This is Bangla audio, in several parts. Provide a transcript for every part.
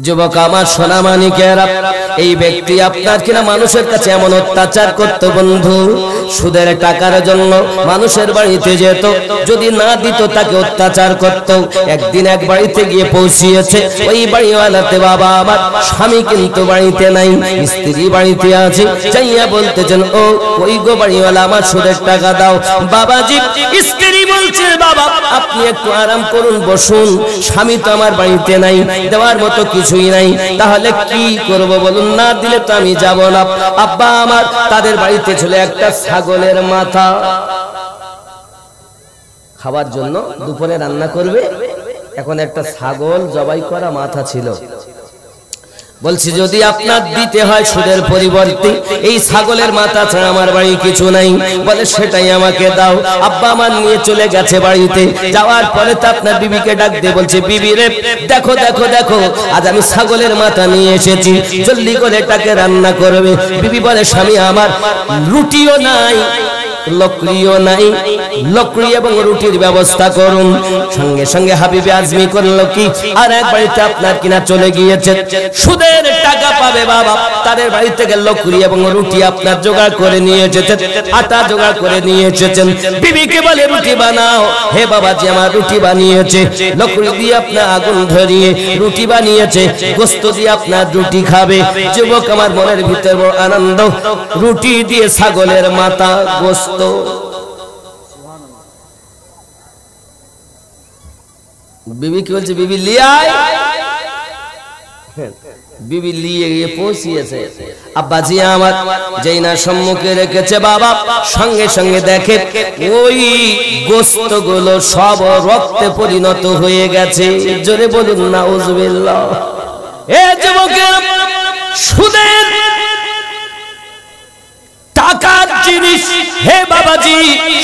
যুবক আমার সোনামানিকেরা, এই ব্যক্তি আপনার কিনা মানুষের কাছে এমন অত্যাচার করত বন্ধু, সুদের টাকার জন্য মানুষের বাড়িতে যেত, যদি না দিত তাকে অত্যাচার করত। একদিন এক বাড়িতে গিয়ে পৌঁছিয়েছে, ওই বাড়িওয়ালাতে বাবা আমার স্বামী কিন্তু বাড়িতে নাই, স্ত্রী বাড়িতে আছে। যাইয়া বলতেছেন, ও ওই গো বাড়িওয়ালা, আমার সুদের টাকা দাও। বাবাজি, স্ত্রী বলছে, বাবা আপনি একটু আরাম করুন, বসুন, স্বামী তো আমার বাড়িতে নাই, দেওয়ার মতো কিছুই নাই, তাহলে কি করব বলুন, না দিলে তো আমি যাব না। আব্বা আমার তাদের বাড়িতে ছিল একটা ছাগলের মাথা, খাবার জন্য দুপুরে রান্না করবে, এখন একটা ছাগল জবাই করা মাথা ছিল। বলছি যদি আপনার দিতে হয় সুদের পরিবর্তে এই ছাগলের মাথা ছাড়া আমার বাড়ি কিছু নাই, বলে সেটাই আমাকে দাও। আব্বা আমার নিয়ে চলে গেছে বাড়িতে, যাওয়ার পরে তো আপনার বিবিকে ডাক দিয়ে বলছে, বিবি রে দেখো দেখো দেখো, আজ আমি ছাগলের মাথা নিয়ে এসেছি, জলদি করে এটাকে রান্না করবে। বিবি বলে, স্বামী আমার রুটিও নাই, লকড়িও নাই, লকড়ি এবং রুটির ব্যবস্থা করুন। সঙ্গে সঙ্গে হাবিবে আজমি করলো কি, আর এক বাড়িতে আপনার কিনা চলে গিয়েছে, সুদের টাকা পাবে বাবা, তাদের বাড়ি থেকে লকড়ি এবং রুটি আপনার জোগাড় করে নিয়ে এসেছেন, আটা জোগাড় করে নিয়ে এসেছেন। বিবিকে বলে, রুটি বানাও। হে বাবাজি, আমার রুটি বানিয়েছে, লকড়ি দিয়ে আপনার আগুন ধরিয়ে রুটি বানিয়েছে, গোস্ত দিয়ে আপনার রুটি খাবে। যুবক আমার মনের ভিতর বড় আনন্দ, রুটি দিয়ে ছাগলের মাথা, গোস্ত। বিবি কি বলছে, বিবি লিয়ে আয়। বিবি লিয়ে গিয়ে পৌঁছিয়েছে। আব্বাজি আমার যেই না সম্মুখে রেখেছে বাবা, সঙ্গে সঙ্গে দেখে ওই গোস্ত গুলো সব রক্তে পরিণত হয়ে গেছে। জোরে বলুন নাউজুবিল্লাহ। এ যুবকের, সুদের টাকার জিনিস, হে বাবাজি,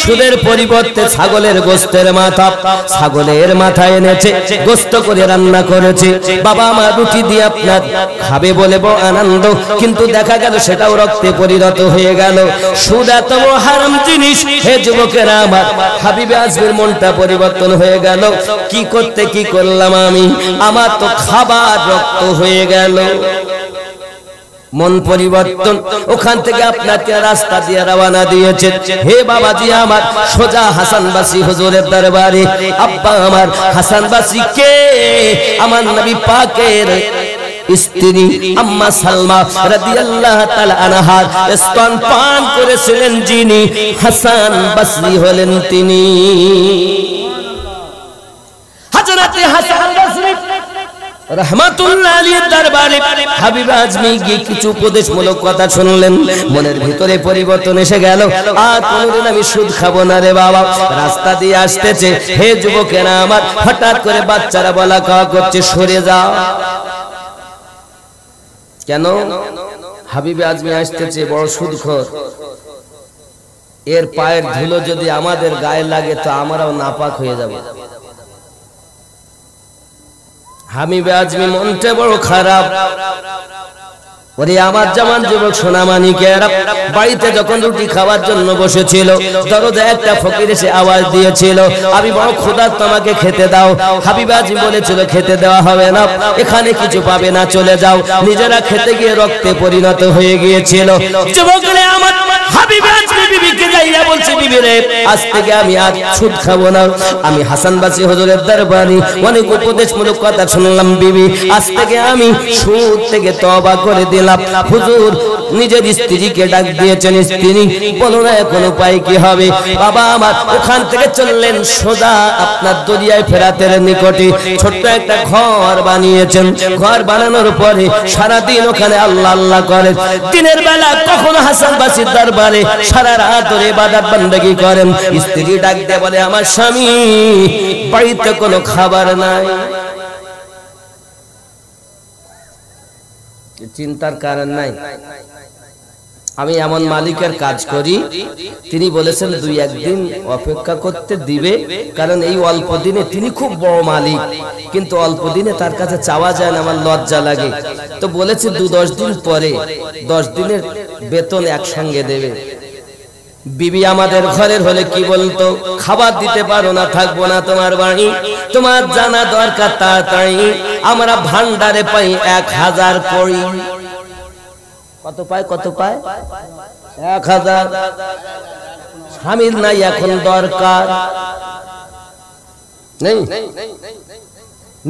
সুদের পরিবর্তে ছাগলের গোস্তের মাথা, ছাগলের মাথা এনেছে, গোস্ত করে রান্না করেছে। বাবা আমার রুটি দিয়ে আপনার খাবে বলে বড় আনন্দ, কিন্তু দেখা গেল সেটাও রক্তে পরিণত হয়ে গেল। সুদ এত হারাম জিনিস। হে যুবকেরা আমার, হাবিবে আজমির মনটা পরিবর্তন হয়ে গেল। কি করতে কি করলাম আমি, আমার তো খাবার রক্ত হয়ে গেল। মন পরিবর্তন, ওখান থেকে আপনাকে রাস্তা দিয়ে রওনা দিয়েছে। হে বাবাজি আমার, সোজা হাসানবাসী হুজুরের দরবারে। আব্বা আমার হাসানবাসী কে? আমার নবী পাকের স্ত্রী আম্মা সালমা রাদিয়াল্লাহু তাআলা আনহার স্তন পান করেছিলেন যিনি, হাসান বসরি হলেন তিনি। হযরত হাসান বসরি রাহমাতুল্লাহ আলাইহির দরবারে হাবিব আজমি গিয়ে কিছু উপদেশমূলক কথা শুনলেন, মনের ভিতরে পরিবর্তন এসে গেল। আর কোনদিন আমি সুদ খাবো না রে বাবা। রাস্তা দিয়ে আসতেছে, হে যুবকেরা আমার, হঠাৎ করে বাচ্চারা বলা খাওয়া করছে, সরে যাও। কেন? হাবিব আজমি আসতেছে, বড় সুদখোর, এর পায়ের ধুলো যদি আমাদের গায়ে লাগে তো আমরাও নাপাক হয়ে যাব। হাবিবে আজমি মনটা বড় খারাপ। ওরে আমার জামান যুবক সোনামানিকেরা, বাড়িতে যখন রুটি খাওয়ার জন্য বসেছিল, দরজায় একটা ফকির এসে আওয়াজ দিয়েছিল, আমি বড় ক্ষুধার্ত, আমাকে খেতে দাও। হাবিব আজমি বলেছিল, খেতে দেওয়া হবে না, এখানে কিছু পাবে না, চলে যাও। নিজেরা খেতে গিয়ে রক্তে পরিণত হয়ে গিয়েছিল। যুবকরা আমার, হাবিব আজমি বিবিকে যাইয়া বলছে, বিবি রে, আজ থেকে আমি আর সুদ খাবো না। আমি হাসানবাসী হুজুরের দরবারে অনেক উপদেশমূলক কথা শুনলাম, বিবি আজ থেকে আমি সুদ থেকে তওবা করে দিলাম। হুজুর নিজের স্ত্রীকে ডাক দিয়েছেন, স্ত্রী বলো না এখন উপায় কি হবে। বাবা আমার ওখান থেকে চললেন সোজা আপনার দরিয়ায় ফেরাতের নিকটে, ছোট্ট একটা ঘর বানিয়েছেন। ঘর বানানোর পরে সারাদিন ওখানে আল্লাহ আল্লাহ করেন। দিনের বেলা কখনো হাসানবাসীর দরবারে সারা রাত ধরে ইবাদত বন্দেগী করেন। স্ত্রী ডাক দিয়ে বলে, আমার স্বামী বাড়িতে কোনো খাবার নাই। চিন্তার কারণ নাই। আমি এমন মালিকের কাজ করি, তিনি বলেছেন 2-1 দিন অপেক্ষা করতে দিবে, কারণ এই অল্প দিনে তিনি খুব বড় মালিক, কিন্তু অল্প দিনে তার কাছে চাওয়া যায় না, আমার লজ্জা লাগে। তো বলেছে 2-10 দিন পরে 10 দিনের বেতন একসঙ্গে দেবে। বিবি আমাদের ঘরের হলে কি বলতো, খাবার দিতে পারো না, থাকবো না তোমার বাড়ি, তোমার জানা দরকার তাড়াতাড়ি। আমরা ভান্ডারে পাই 1000 কড়ি। কত পায়? কত পায়? 1000। স্বামীর নাই এখন দরকার নেই,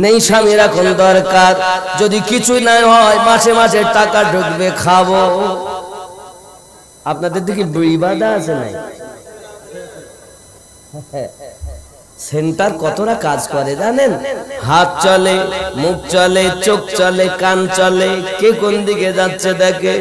নেই স্বামীর এখন দরকার। যদি কিছু না হয় মাসে মাসে টাকা ঢুকবে, খাবো। আপনাদের দিকে বিড়ি বাঁধা আছে নাই? সেন্টার কতটা কাজ করে জানেন? হাত চলে, মুখ চলে, চোখ চলে, কান চলে, কে কোন দিকে যাচ্ছে দেখে।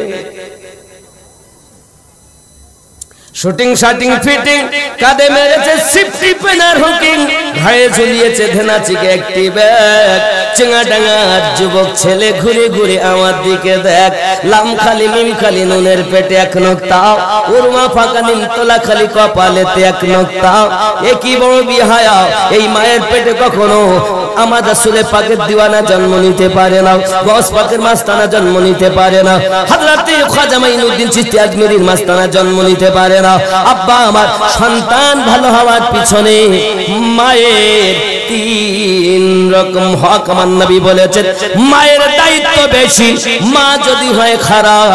শুটিং শাটিং ফিটিং, কাঁধে মেরেছে সিফটি পেনার হুকিং, ঘায়ে ঝুলিয়েছে ধেনাচিকে একটি ব্যাগ। চেঙ্গাডাঙ্গার যুবক ছেলে ঘুরে ঘুরে আমার দিকে দেখ। লাম খালি মিম খালি নুনের পেটে এক নক্তাও, উরমা ফাঁকা নিমতলা খালি কপালেতে এক নক্তাও। একই বড় বিহায়া, এই মায়ের পেটে কখনো আমার রাসূলে পাকের দিওয়ানা জন্ম নিতে পারে না, গস পাকের মাস্তানা জন্ম নিতে পারে না, হযরত খাজা মাইনুদ্দিন চিশতি আজমিরির মাস্তানা জন্ম নিতে পারে না। আব্বা আমার সন্তান ভালো হওয়ার পিছনে মায়ের 3 রকম হক আমার নবী বলেছেন। মায়ের দায়িত্ব বেশি, মা যদি হয় খারাপ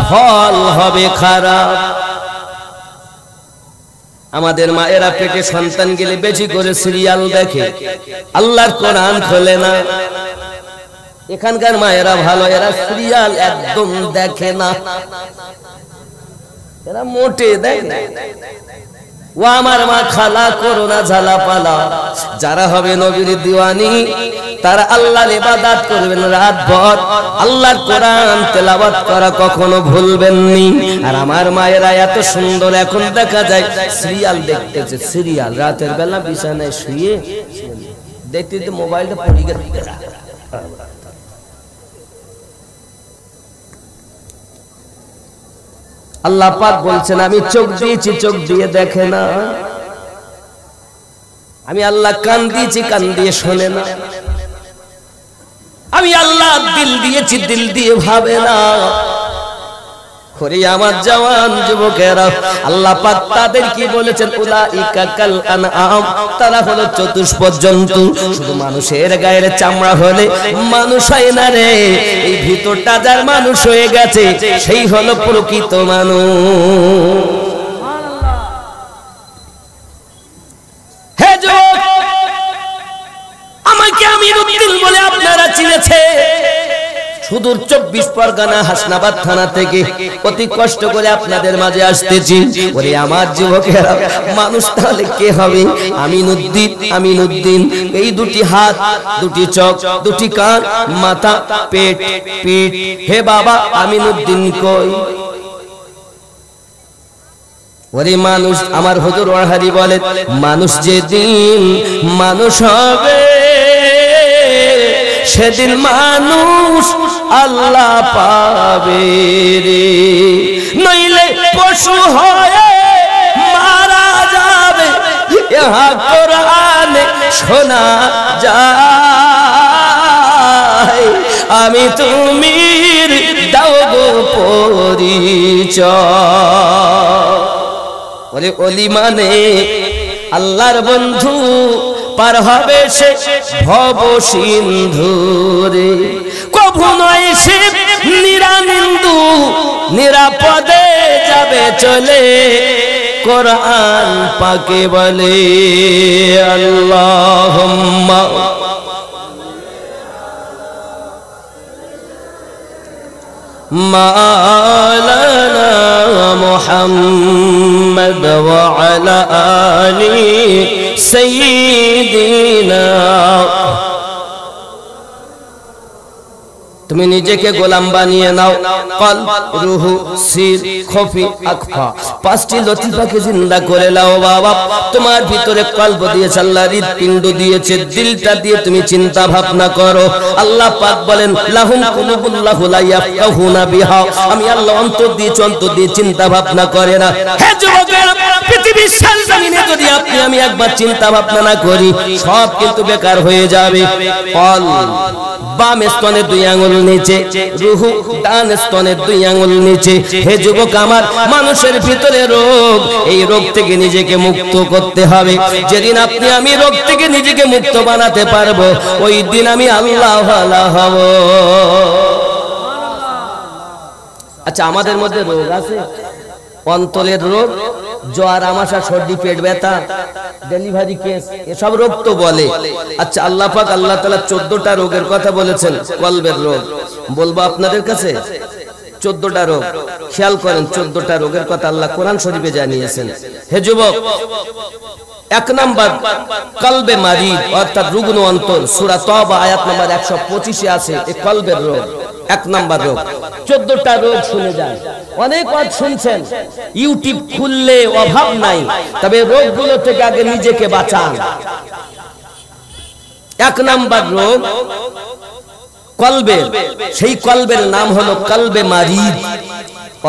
ফল হবে খারাপ। আমাদের মায়েরা পেটে সন্তান গেলে বেশি করে সিরিয়াল দেখে, আল্লাহর কোরআন খোলে না। এখানকার মায়েরা ভালো, এরা সিরিয়াল একদম দেখে না, এরা মোটে দেখে না। ও আমার মা খালা করোনা ঝালা পালা। যারা হবে নবীর দিওয়ানি তারা আল্লাহর ইবাদত করবেন রাত ভর, আল্লাহর কোরআন তেলাওয়াত করা কখনো ভুলবেন নি। আর আমার মায়েরা এত সুন্দর, এখন দেখা যায় সিরিয়াল দেখতেছে, সিরিয়াল রাতের বেলা বিছানায় শুয়ে দেখতে দেখতে মোবাইলটা পড়ে গেছে। আল্লাহ পাক বলছেন আমি চোখ দিয়েছি, চোখ দিয়ে দেখে না। আমি আল্লাহ কান দিয়েছি, কান দিয়ে শোনে না। আমি আল্লাহ দিল দিয়েছি, দিল দিয়ে ভাবে না। করে আমার জওয়ান যুবকেরা, আল্লাহ পাক তাদের কি বলেছেন? উলাইকা কাল আনআম, তারা হলো চতুষ্পদ জন্তু। শুধু মানুষের গায়ের চামড়া হলে মানুষ হয় না রে, এই ভিতরটা যার মানুষ হয়ে গেছে সেই হলো প্রকৃত মানুষ। হে যুবক, আমাকে আমিরুদ্দিন বলে আপনারা চিনেছে। সুদূর 24 পরগনা হাসনাবাদ থানা থেকে অতি কষ্ট করে আপনাদের মাঝে আসতেছি। ওরে আমার যুবকেরা, মানুষ তাহলে কে হবে? আমিনুদ্দিন, আমিনুদ্দিন। এই দুটি হাত, দুটি চোখ, দুটি কান, মাথা, পেট, পিঠ। হে বাবা, আমিনুদ্দিন কই? ওরে মানুষ, আমার হুজুর ওয়াহারি বলেন, মানুষ যেদিন মানুষ হবে সেদিন মানুষ আল্লাহ পাবে রে, নইলে পশু হয়ে মারা যাবে। ইহা কোরআনে শোনা যায়, আমি তুমি দাও গো পরিচয়। ওরে ওলি মানে আল্লাহর বন্ধু, পার হবে সে ভব সিন্ধুরে। কভু নয় সে নিরানিন্দু, নিরাপদে যাবে চলে। কোরআন পাকে বলে আল্লাহুম্মা মাওলানা মুহাম্মদ ওয়া আলা আলি সাইয়্যিদিনা। তুমি নিজেকে গোলাম বানিয়ে নাও। কলব, রূহ, সির, খফি, আখফা, 5টি লতিফাকে জিন্দা করে নাও বাবা। তোমার ভিতরে কলব দিয়েছে আল্লাহ, হৃদপিণ্ড দিয়েছে, দিলটা দিয়ে তুমি চিন্তা ভাবনা করো। আল্লাহ পাক বলেন লাহুম কুলুবুল্লাহু লা ইয়াফকাহুনা বিহা। আমি আল্লাহ অন্তর দিয়েছি, অন্তর দিয়ে চিন্তা ভাবনা করে না। হে যুবকেরা, পৃথিবীর জমিনে যদি আপনি আমি একবার চিন্তা ভাবনা না করি, সব কিন্তু বেকার হয়ে যাবে। কল বাম স্তনের 2 আঙ্গুল নিচে, রুহু ডান স্তনের 2 আঙ্গুল নিচে। হে যুবক আমার, মানুষের ভিতরে রোগ, এই রোগ থেকে নিজেকে মুক্ত করতে হবে। যেদিন আপনি আমি রোগ থেকে নিজেকে মুক্ত বানাতে পারবো, ওই দিন আমি আল্লাহ ওয়ালা হব। আচ্ছা, আমাদের মধ্যে রোগ আছে, অন্তরের রোগ, জ্বর, আমাশা, সর্দি, পেট ব্যথা, ডেলিভারি কেস, এসব রোগ তো বলে। আচ্ছা, আল্লাহ পাক আল্লাহ তাআলা 14টা রোগের কথা বলেছেন। কলবের রোগ বলবো আপনাদের কাছে, 14টা রোগ। খেয়াল করেন, 14টা রোগের কথা আল্লাহ কোরআন শরীফে জানিয়েছেন। হে যুবক, 1 নাম্বার কলবে মারিদ, অর্থাৎ রুগ্ন অন্তর। সূরা তওবা আয়াত নাম্বার 125 আছে এই কলবের রোগ, 1 নাম্বার রোগ। 14টা রোগ শুনে যান। অনেক কথা শুনছেন, ইউটিউব খুললে অভাব নাই, তবে রোগগুলো থেকে আগে নিজেকে বাঁচান। 1 নাম্বার রোগ কলবের, সেই কলবের নাম হলো কলবে মারিদ,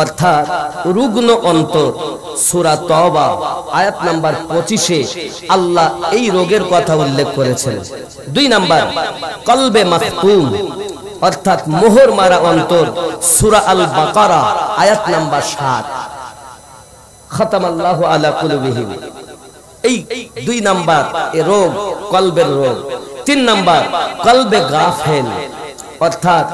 অর্থাৎ রুগ্ন অন্তর। সূরা তওবা আয়াত নাম্বার 25-এ আল্লাহ এই রোগের কথা উল্লেখ করেছেন। 2 নাম্বার কলবে মাখতুম, অর্থাৎ মোহর মারা অন্তর। সূরা আল বাকারা আয়াত নাম্বার 7, খাতামাল্লাহু আলা কুলুবিহিম। এই 2 নাম্বার এ রোগ, কলবের রোগ। 3 নাম্বার কলবে গাফেল, অর্থাৎ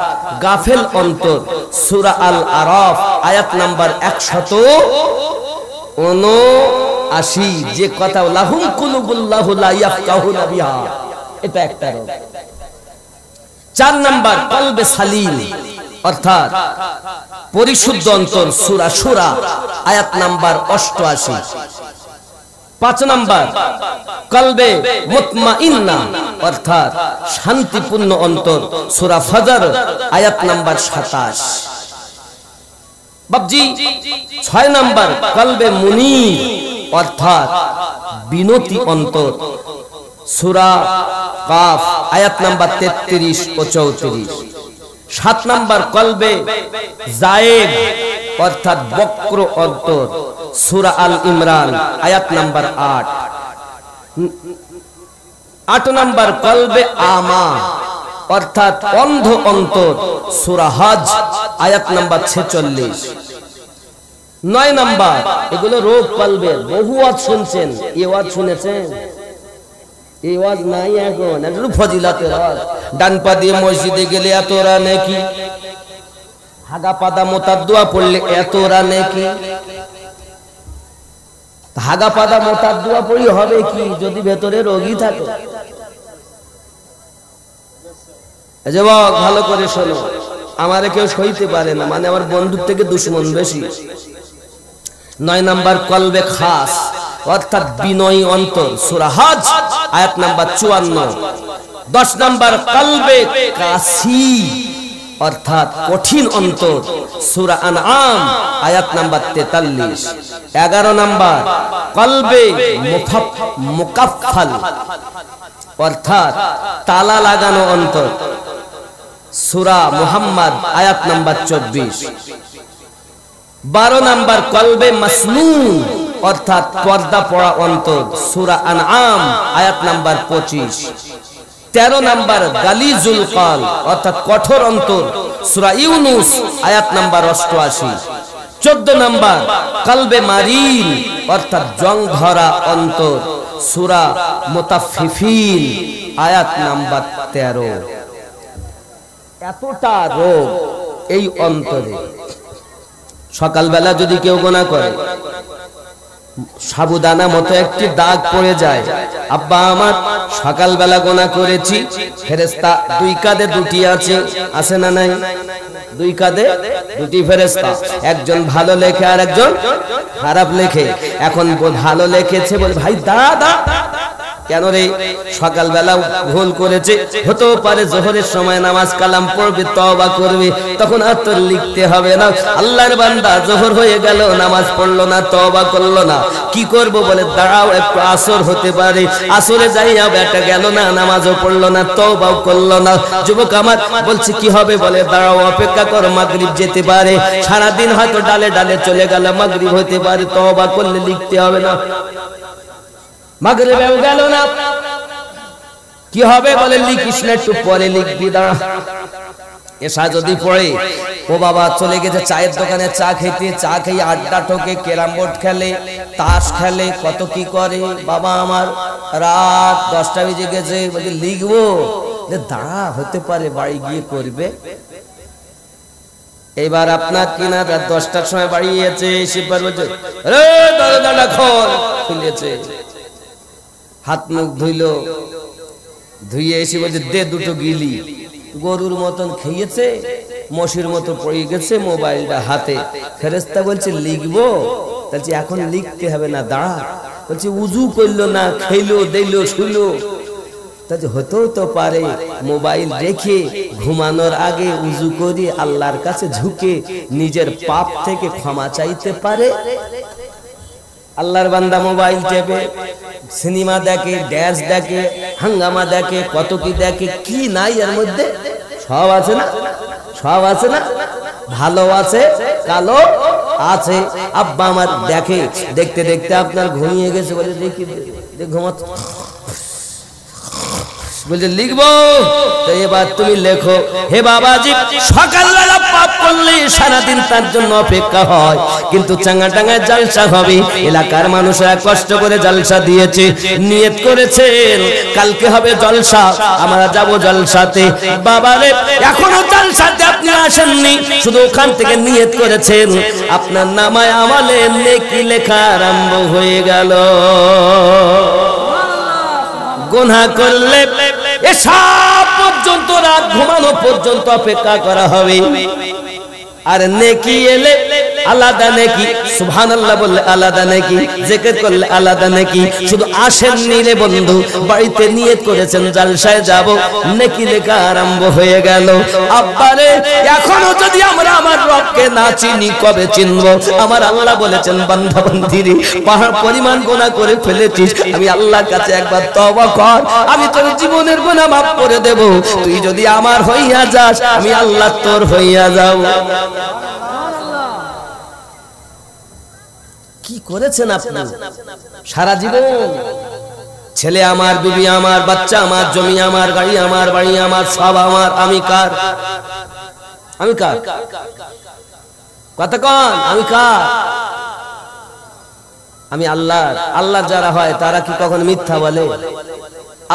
গাফেল অন্তর। সূরা আল আরাফ আয়াত নাম্বার 179, যে কথা লাহুম কুলুবুল্লাহু লা ইয়াফকাহুনা বিহা, এটা একটা রোগ। 4 নাম্বার কলবে সালিম, অর্থাৎ পরিশুদ্ধ অন্তর। সূরা শুরা আয়াত নাম্বার 88। 5 নাম্বার কলবে মুতমাইন্না, অর্থাৎ শান্তিপূর্ণ অন্তর। সূরা ফজর আয়াত নাম্বার 27। বাবজি 6 নাম্বার কলবে মুনীর, অর্থাৎ বিনতি অন্তর। সূরা কাফ আয়াত নাম্বার 33 ও 34। 7 নাম্বার কলবে জায়েগ, অর্থাৎ বক্র অন্তর। সূরা আল ইমরান আয়াত নাম্বার 8। 8 নাম্বার কলবে আমা, অর্থাৎ অন্ধ অন্তর। সূরা হজ আয়াত নাম্বার 46। 9 নাম্বার, এগুলো রোগ কলবের। বহু ওয়াজ শুনছেন, এই ওয়াজ শুনেছেন? এই ওয়াজ নাই এখন, এগুলো ফজিলতের ওয়াজ। ডান পা দিয়ে মসজিদে গেলে এতরা নেকি, হাগা পাদা মোতার দোয়া পড়লে এতরা নেকি। হাগা পাদা মোতার দোয়া পড়ি হবে কি যদি ভেতরে রোগী থাকে? যুবক ভালো করে শোনো, আমারে কেউ সইতে পারে না, মানে আমার বন্ধুর থেকে দুশমন বেশি। 9 নাম্বার কলবে খাস, অর্থাৎ বিনয়ী অন্তর। সূরা হজ আয়াত নাম্বার 54। 10 নাম্বার কলবে কাসি, অর্থাৎ কঠিন অন্তর। সূরা আনআম আয়াত নাম্বার 43। 11 নাম্বার কলবে মুকাফফাল, অর্থাৎ তালা লাগানো অন্তর। সূরা মুহাম্মদ আয়াত নাম্বার 24। 12 নাম্বার কলবে মাসনুন, অর্থাৎ পর্দা পড়া অন্তর। সূরা আনআম আয়াত নাম্বার 25। 13 নাম্বার গালিজুল কল, অর্থাৎ কঠোর অন্তর। সূরা ইউনুস আয়াত নাম্বার 88। 14 নাম্বার কলবে মারিন, অর্থাৎ জং ধরা অন্তর। সূরা মুতাফফিফিন আয়াত নাম্বার 13। এতটা রোগ এই অন্তরে। সকালবেলা যদি কেউ গোনা করে, সাবুদানা মতো একটি দাগ পড়ে যায়, আব্বা আমার সকালবেলা গোনা করেছি, ফেরেশতা 2 কাঁধে 2টি আছে না নাই? 2 কাঁধে 2টি ফেরেশতা, একজন ভালো লেখে আর একজন খারাপ লেখে। এখন ভালো লেখেছে বলে ভাই দাদা কেন রে সকালবেলা ভুল করেছে, হতে পারে জোহরের সময় নামাজ কালাম পড়বে, তওবা করবে, তখন আর তো লিখতে হবে না। আল্লাহর বান্দা জোহর হয়ে গেল, নামাজ পড়লো না, তওবা করলো না, কি করব বলে দাঁড়াও একটু, আসর হতে পারে, আসরে যাইয়া বেটা গেল না, নামাজও পড়লো না, তওবাও করলো না। যুবক আমার বলছে কি হবে বলে দাঁড়াও অপেক্ষা কর, মাগরিব যেতে পারে, সারা দিন হয়তো ডালে ডালে চলে গেল, মাগরিব হতে পারে, তওবা করলে লিখতে হবে না। মাগরিবেও গেল না, কি হবে বলে লিখিস না, একটু পরে লিখবি, দাঁড়া। এসা যদি পড়ে, ও বাবা চলে গেছে চায়ের দোকানে চা খেতে, চা খেয়ে আড্ডা ঠোকে, ক্যারাম বোর্ড খেলে, তাস খেলে, কত কি করে। বাবা আমার রাত 10টা বেজে গেছে, বলছে লিখবো, দাঁড়া হতে পারে বাড়ি গিয়ে করবে। এবার আপনার কিনা রাত 10টার সময় বাড়ি গিয়েছে, শিববার বলছে রে দরজাটা খোল, খুলেছে, হাত মুখ ধুইলো, ধুইয়ে এসে বলছে দে দুটো গিলি। গরুর মতন খেয়েছে, মশির মতো পড়ে গেছে, মোবাইলটা হাতে। ফেরেশতা বলছে লিখবো, বলছে এখন লিখতে হবে না, দাঁড়া। বলছে উজু করলো না, খেলো দিলো শুলো, তাহলে হতেও তো পারে মোবাইল রেখে ঘুমানোর আগে উজু করে আল্লাহর কাছে ঝুঁকে নিজের পাপ থেকে ক্ষমা চাইতে পারে। আল্লাহর বান্দা মোবাইল টেপে সিনেমা দেখে, ড্যান্স দেখে, হাঙ্গামা দেখে, কত কি দেখে, কি নাই এর মধ্যে, সব আছে না, সব আছে না, ভালো আছে, কালো আছে। আব্বা আমার দেখে, দেখতে দেখতে আপনার ঘুমিয়ে গেছে, বলে দেখি ঘুমাত, বলছে লিখবো, তো এবার তুমি লেখো। হে বাবাজি, সকালবেলা পাপ করলে সারাদিন তার জন্য অপেক্ষা হয়, কিন্তু চাঙ্গা টাঙ্গায় জালসা হবে, এলাকার মানুষরা কষ্ট করে জালসা দিয়েছে, নিয়ত করেছেন কালকে হবে জলসা, আমরা যাব জলসাতে। বাবারে এখনো জলসাতে আপনি আসেননি, শুধু ওখান থেকে নিয়ত করেছেন, আপনার নামায় আমলে নেকি লেখা আরম্ভ হয়ে গেল। গুনাহ করলে এসা পর্যন্ত, রাত ঘুমানো পর্যন্ত অপেক্ষা করা হবে, আর নেকি এলে আলাদা নেকি, সুবহানাল্লাহ বললে আলাদা নেকি, জিকির করলে আলাদা নেকি। শুধু আসেননি রে বন্ধু, বাড়িতে নিয়ত করেছেন জালসায় যাব, নেকি লেখা আরম্ভ হয়ে গেল। আব্বারে এখনো যদি আমরা আমার রবকে না চিনি, কবে চিনবো? আমার আল্লাহ বলেছেন বান্দা বান্দিরে, পাহাড় পরিমাণ গুনাহ করে ফেলেছিস, আমি আল্লাহর কাছে একবার তওবা কর, আমি তোর জীবনের গুনাহ মাফ করে দেব। তুই যদি আমার হইয়া যাস, আমি আল্লাহ তোর হইয়া যাব। কি করেছেন আপনি সারা জীবন? ছেলে আমার, বিবি আমার, বাচ্চা আমার, জমি আমার, গাড়ি আমার, বাড়ি আমার, সব আমার। আমি কার? আমি কার? কথা কন, আমি কার? আমি আল্লাহর। আল্লাহর যারা হয় তারা কি কখনো মিথ্যা বলে?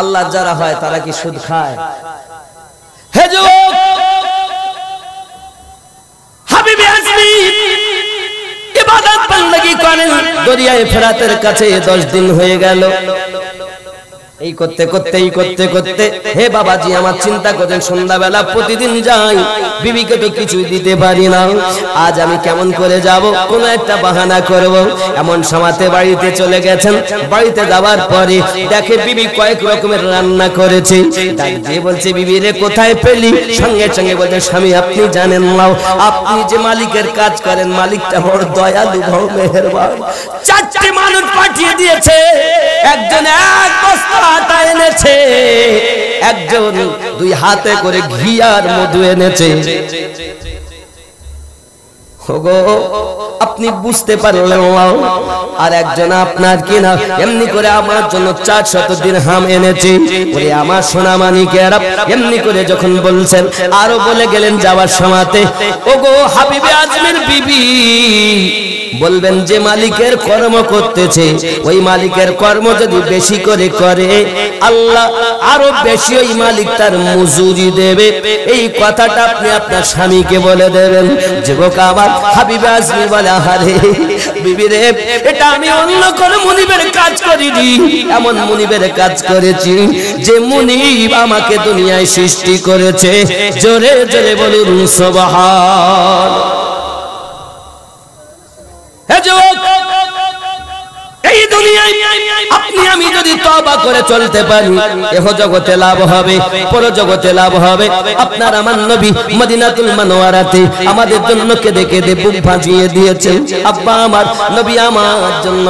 আল্লাহর যারা হয় তারা কি সুদ খায়? হে যুবক, হাবিবে আজমি ইবাদত বندگی করেন, দরিয়ায়ে ফেরাতের কাছে 10 দিন হয়ে গেল। এই করতে করতে হে বাবাজি আমার চিন্তা করেন, সন্ধ্যাবেলা প্রতিদিন যাই, বিবিকে তো কিছুই দিতে পারি না, আজ আমি কেমন করে যাব, কোন একটা বাহানা করব। এমন সময়তে বাড়িতে চলে গেছেন, বাড়িতে যাওয়ার পরে দেখে বিবি কয়েক রকমের রান্না করেছে। ডাক দিয়ে বলছে বিবি রে কোথায় পেলি? সঙ্গে সঙ্গে বলছে স্বামী আপনি জানেন না, আপনি যে মালিকের কাজ করেন, মালিকটা বড় দয়ালু, বড় মেহেরবান। 4টি মানুষ পাঠিয়ে দিয়েছে, একজন এক বস্তা আটা এনেছে, একজন 2 হাতে করে ঘি আর মধু এনেছে। ওগো আপনি বুঝতে পারলেন, আর একজন আপনার কিনা এমনি করে আমার জন্য 400 দিরহাম এনেছে। ওরে আমার সোনা মানিকেরা, এমনি করে যখন বলছেন, আরো বলে গেলেন যাওয়ার সময়তে, ওগো হাবিবে আজমির বিবি, বলবেন যে মালিকের কর্ম করতেছে, ওই মালিকের কর্ম যদি বেশি করে করে, আল্লাহ আরো বেশি ওই মালিক তার মজুরি দেবে। এই কথাটা আপনি আপনার স্বামীকে বলে দেবেন। যুবক আমার হাবিবে আজমি বলে, আরে বিবি রে, এটা আমি অন্য কোন মুনিবের কাজ করিনি, এমন মুনিবের কাজ করেছি যে মুনিব আমাকে দুনিয়ায় সৃষ্টি করেছে। জোরে জোরে বলুন সুবহান। এই দুনিয়ায় আপনি আমি যদি তওবা করে চলতে পারি, এহ জগতে লাভ হবে, পর জগতে লাভ হবে। আপনার আমার নবী মদিনাতুল মুনাওয়ারাতে আমাদের জন্য কেঁদে কেঁদে বুক ভাসিয়ে দিয়েছেন। আব্বা আমার, নবী আমার জন্য